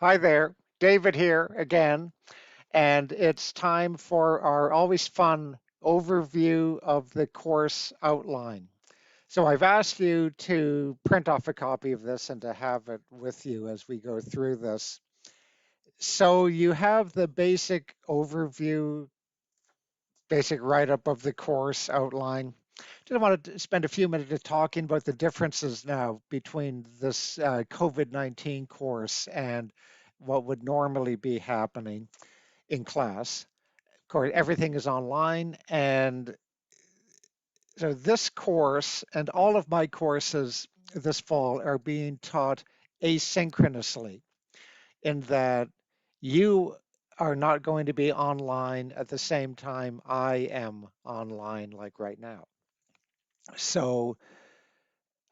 Hi there, David here again, and it's time for our always fun overview of the course outline. So I've asked you to print off a copy of this and to have it with you as we go through this. So you have the basic overview, basic write-up of the course outline. Just wanted to spend a few minutes talking about the differences now between this COVID-19 course and what would normally be happening in class. Of course, everything is online, and so this course and all of my courses this fall are being taught asynchronously, in that you are not going to be online at the same time I am online, like right now. So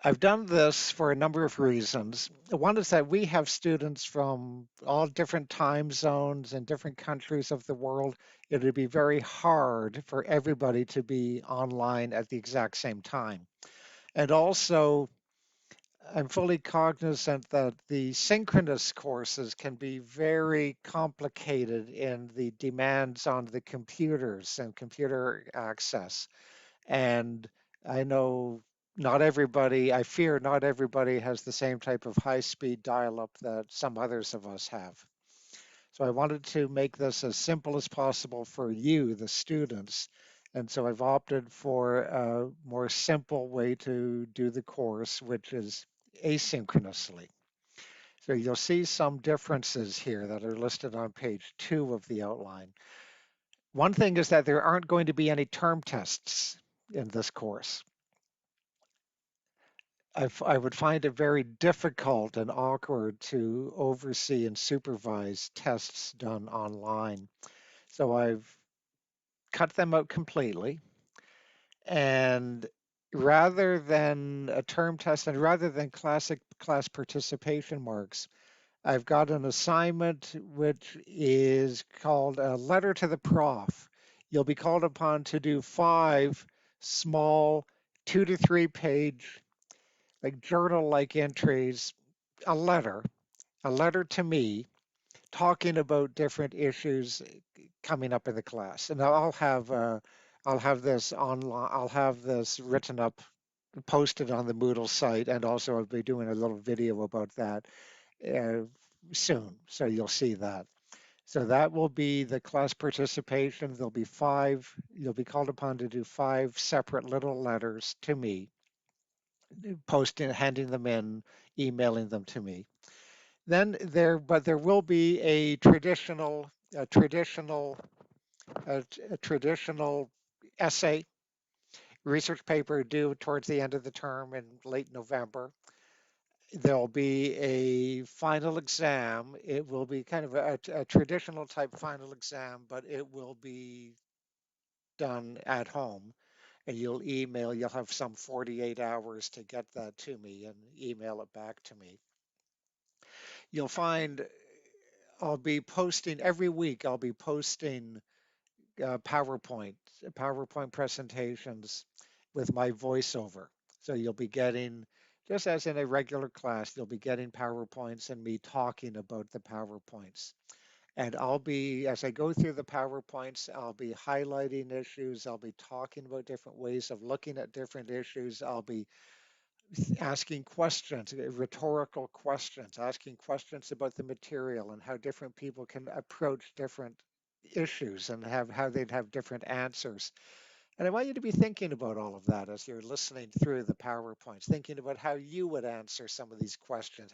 I've done this for a number of reasons. One is that we have students from all different time zones and different countries of the world. It would be very hard for everybody to be online at the exact same time. And also, I'm fully cognizant that the synchronous courses can be very complicated in the demands on the computers and computer access. And I know not everybody, I fear not everybody has the same type of high speed dial up that some others of us have. So I wanted to make this as simple as possible for you, the students. And so I've opted for a more simple way to do the course, which is asynchronously. So you'll see some differences here that are listed on page 2 of the outline. One thing is that there aren't going to be any term tests in this course. I would find it very difficult and awkward to oversee and supervise tests done online. So I've cut them out completely. And rather than a term test and rather than classic class participation marks, I've got an assignment which is called a letter to the prof. You'll be called upon to do 5 small 2 to 3 page like journal-like entries, a letter to me talking about different issues coming up in the class. And I'll have this online, I'll have this written up, posted on the Moodle site, and also I'll be doing a little video about that uh, soon. So you'll see that. So that will be the class participation. There'll be 5, you'll be called upon to do 5 separate little letters to me, posting, handing them in, emailing them to me. But there will be a traditional, a traditional essay research paper due towards the end of the term in late November. There'll be a final exam. It will be kind of a traditional type final exam, but it will be done at home. And you'll have some 48 hours to get that to me and email it back to me. You'll find I'll be posting every week, I'll be posting PowerPoint, PowerPoint presentations with my voiceover. So you'll be getting, just as in a regular class, you'll be getting PowerPoints and me talking about the PowerPoints. And I'll be, as I go through the PowerPoints, I'll be highlighting issues. I'll be talking about different ways of looking at different issues. I'll be asking questions, rhetorical questions, asking questions about the material and how different people can approach different issues and have how they'd have different answers. And I want you to be thinking about all of that as you're listening through the PowerPoints, thinking about how you would answer some of these questions.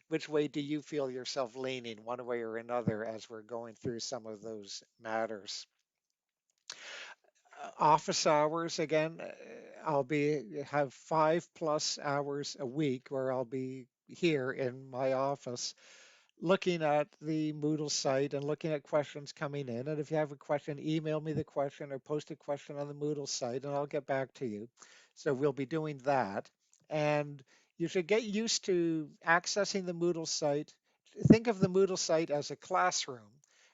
Which way do you feel yourself leaning, one way or another, as we're going through some of those matters? Office hours again, I'll be have 5+ hours a week where I'll be here in my office looking at the Moodle site and looking at questions coming in. And if you have a question, email me the question or post a question on the Moodle site and I'll get back to you. So we'll be doing that. And you should get used to accessing the Moodle site. Think of the Moodle site as a classroom,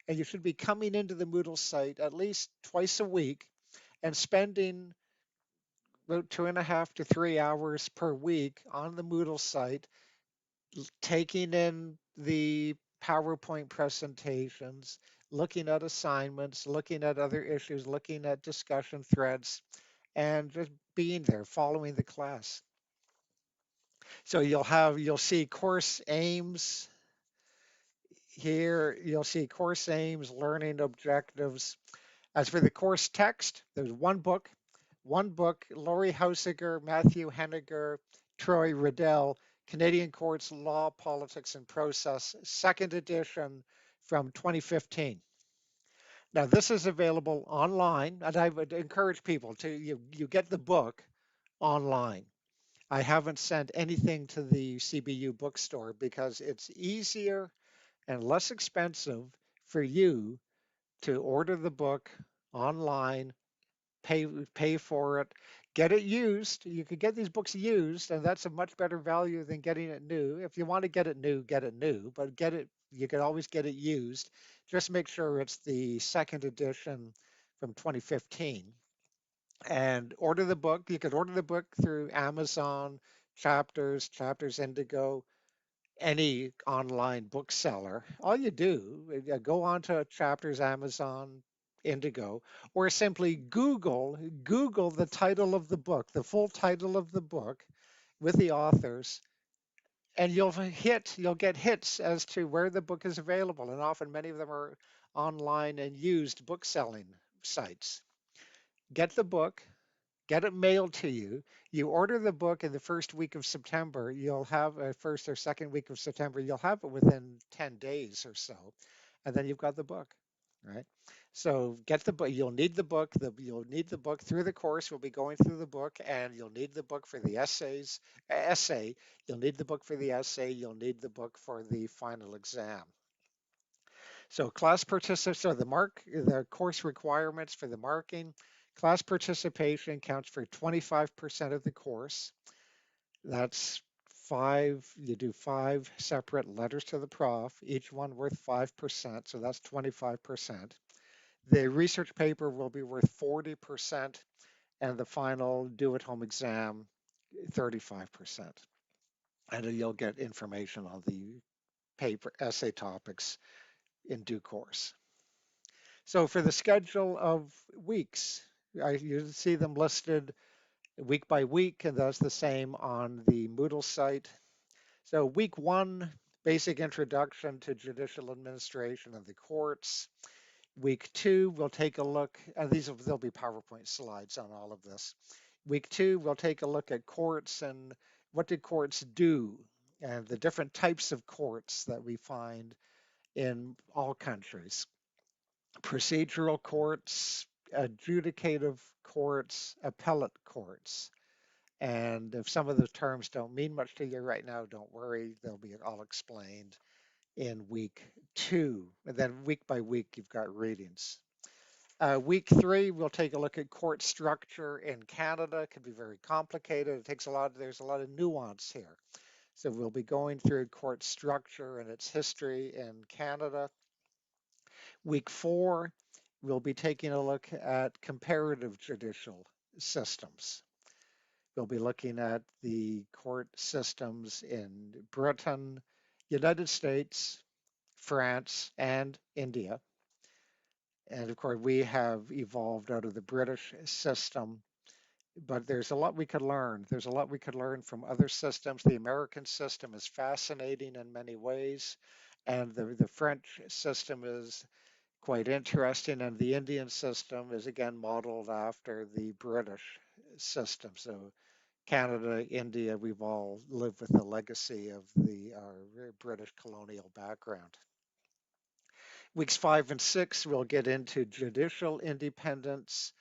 and you should be coming into the Moodle site at least twice a week and spending about 2.5 to 3 hours per week on the Moodle site, taking in the PowerPoint presentations, looking at assignments, looking at other issues, looking at discussion threads, and just being there, following the class. So you'll see course aims here, you'll see course aims, learning objectives. As for the course text, there's one book, Laurie Hausiger, Matthew Henniger, Troy Riddell, Canadian Courts, Law, Politics, and Process, second edition from 2015. Now, this is available online, and I would encourage people to, you get the book online. I haven't sent anything to the CBU bookstore because it's easier and less expensive for you to order the book online, pay for it, get it used. You could get these books used, and that's a much better value than getting it new. If you want to get it new, get it new, but get it, you can always get it used. Just make sure it's the second edition from 2015 and order the book. You could order the book through Amazon, Chapters Indigo, any online bookseller. All you do, go on to Chapters, Amazon, Indigo, or simply Google the title of the book, the full title of the book with the authors, and you'll get hits as to where the book is available. And often many of them are online and used book selling sites. Get the book, get it mailed to you. You order the book in the first week of September, you'll have a first or second week of September, you'll have it within 10 days or so, and then you've got the book, right? So get the book. You'll need the book. You'll need the book through the course. We'll be going through the book, and you'll need the book for the essay. You'll need the book for the essay. You'll need the book for the final exam. So class participants, so the course requirements for the marking, class participation counts for 25% of the course. That's you do five separate letters to the prof, each one worth 5%, so that's 25%. The research paper will be worth 40%, and the final do-at-home exam, 35%. And you'll get information on the paper essay topics in due course. So for the schedule of weeks, you see them listed week by week, and that's the same on the Moodle site. So week 1, basic introduction to judicial administration and the courts. Week 2, we'll take a look, and there'll be PowerPoint slides on all of this. Week 2, we'll take a look at courts and what do courts do, and the different types of courts that we find in all countries. Procedural courts, adjudicative courts, appellate courts. And if some of the terms don't mean much to you right now, don't worry, they'll be all explained in week 2. And then week by week, you've got readings. Week 3, we'll take a look at court structure in Canada. It can be very complicated. There's a lot of nuance here. So we'll be going through court structure and its history in Canada. Week 4, we'll be taking a look at comparative judicial systems. We'll be looking at the court systems in Britain, United States, France, and India. And of course, we have evolved out of the British system, but there's a lot we could learn. There's a lot we could learn from other systems. The American system is fascinating in many ways, and the French system is quite interesting, and the Indian system is again modeled after the British system. So Canada, India, we've all lived with the legacy of our British colonial background. Weeks 5 and 6, we'll get into judicial independence,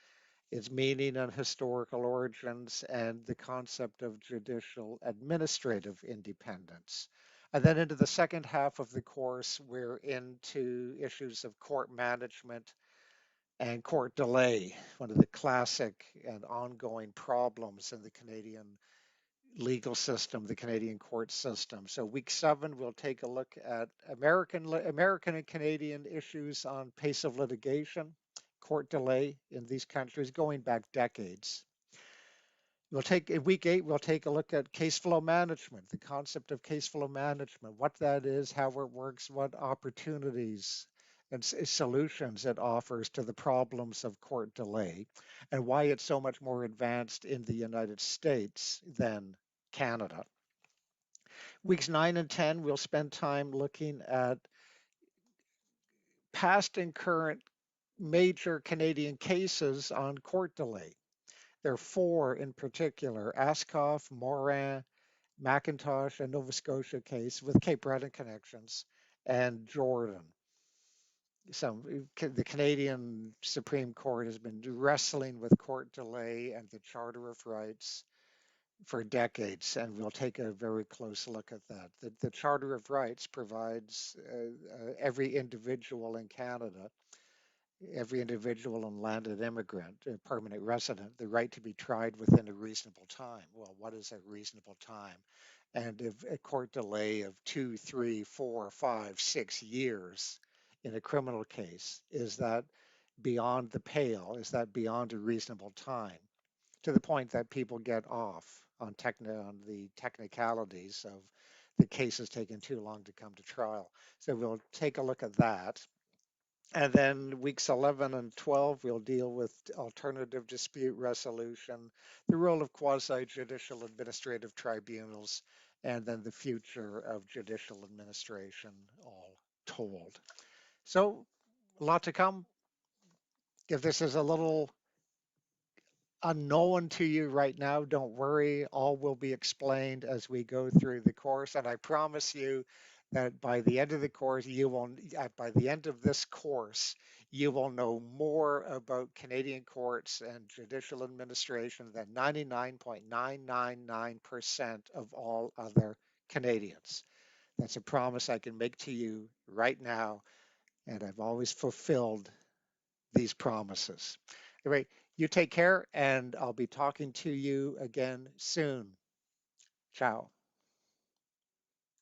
its meaning and historical origins, and the concept of judicial administrative independence. And then into the second half of the course, we're into issues of court management and court delay, one of the classic and ongoing problems in the Canadian legal system, the Canadian court system. So week 7, we'll take a look at American and Canadian issues on pace of litigation, court delay in these countries going back decades. In week 8, we'll take a look at case flow management, the concept of case flow management, what that is, how it works, what opportunities and solutions it offers to the problems of court delay, and why it's so much more advanced in the United States than Canada. Weeks 9 and 10, we'll spend time looking at past and current major Canadian cases on court delay. There are 4 in particular: Ascoff, Morin, McIntosh, a Nova Scotia case with Cape Breton connections, and Jordan. The Canadian Supreme Court has been wrestling with court delay and the Charter of Rights for decades, and we'll take a very close look at that. The Charter of Rights provides every individual in Canada, every individual and landed immigrant, a permanent resident, the right to be tried within a reasonable time. Well, what is a reasonable time? And if a court delay of 2, 3, 4, 5, 6 years in a criminal case, is that beyond the pale? Is that beyond a reasonable time? To the point that people get off on the technicalities of the case is taking too long to come to trial. So we'll take a look at that. And then weeks 11 and 12, we'll deal with alternative dispute resolution, the role of quasi-judicial administrative tribunals, and then the future of judicial administration, all told. So, a lot to come. If this is a little unknown to you right now, don't worry. All will be explained as we go through the course. And I promise you that by the end of the course, by the end of this course, you will know more about Canadian courts and judicial administration than 99.999% of all other Canadians. That's a promise I can make to you right now, and I've always fulfilled these promises. Anyway, you take care, and I'll be talking to you again soon. Ciao.